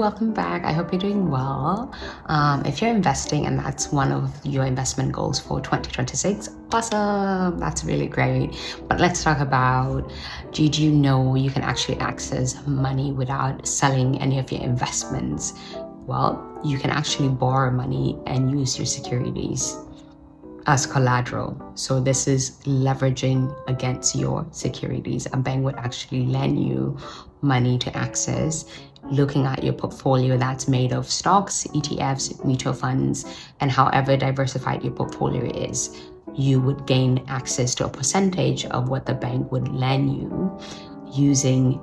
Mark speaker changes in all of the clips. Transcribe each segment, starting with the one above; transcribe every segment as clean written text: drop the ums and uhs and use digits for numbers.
Speaker 1: welcome back. I hope you're doing well. If you're investing and that's one of your investment goals for 2026, awesome, that's really great. But let's talk about, did you know you can actually access money without selling any of your investments? Well, you can actually borrow money and use your securities as collateral. So this is leveraging against your securities. A bank would actually lend you money to access, looking at your portfolio that's made of stocks, ETFs, mutual funds, and however diversified your portfolio is, you would gain access to a percentage of what the bank would lend you using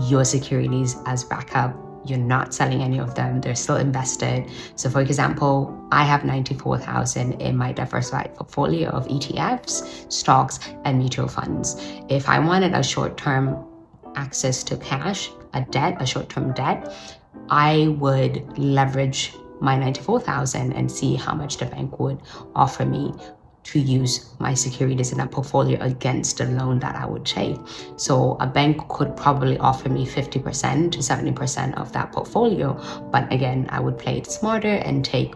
Speaker 1: your securities as backup. You're not selling any of them, they're still invested. So for example, I have 94,000 in my diversified portfolio of ETFs, stocks, and mutual funds. If I wanted a short-term access to cash, a short-term debt, I would leverage my 94,000 and see how much the bank would offer me to use my securities in that portfolio against the loan that I would take. So a bank could probably offer me 50% to 70% of that portfolio. But again, I would play it smarter and take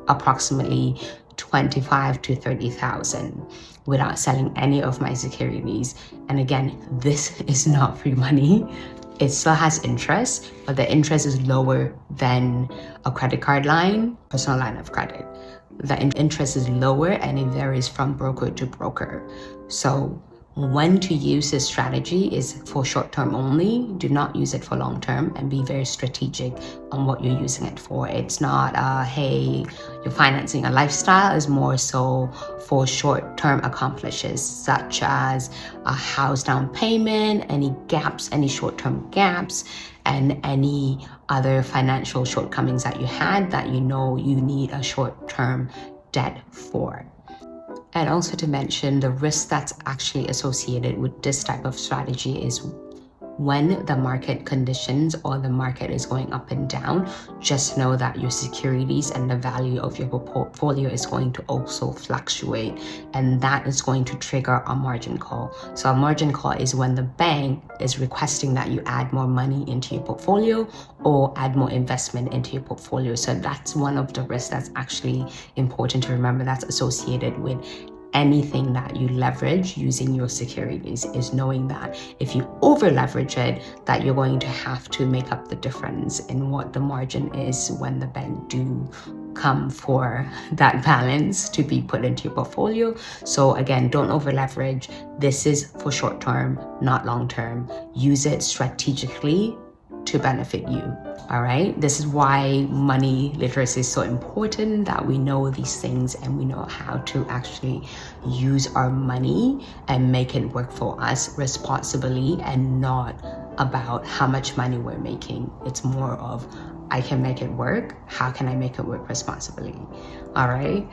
Speaker 1: approximately 25 to 30,000 without selling any of my securities. And again, this is not free money. It still has interest, but the interest is lower than a credit card line, personal line of credit. The interest is lower and it varies from broker to broker. So when to use this strategy is for short term only. Do not use it for long term, and be very strategic on what you're using it for. It's not hey, you're financing a lifestyle. It's more so for short term accomplishes, such as a house down payment, any gaps, any short term gaps, and any other financial shortcomings that you had that you know you need a short term debt for. And also to mention, the risk that's actually associated with this type of strategy is when the market conditions or the market is going up and down, just know that your securities and the value of your portfolio is going to also fluctuate, and that is going to trigger a margin call. So a margin call is when the bank is requesting that you add more money into your portfolio or add more investment into your portfolio. So that's one of the risks that's actually important to remember, that's associated with anything that you leverage using your securities, is knowing that if you over leverage it, that you're going to have to make up the difference in what the margin is when the bank do come for that balance to be put into your portfolio. So again, don't over leverage. This is for short term, not long term. Use it strategically to benefit you. All right, this is why money literacy is so important, that we know these things and we know how to actually use our money and make it work for us responsibly, and not about how much money we're making. It's more of, I can make it work, how can I make it work responsibly? All right,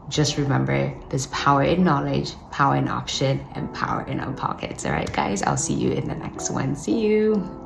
Speaker 1: just remember, there's power in knowledge, power in option, and power in our pockets. All right guys, I'll see you in the next one. See you.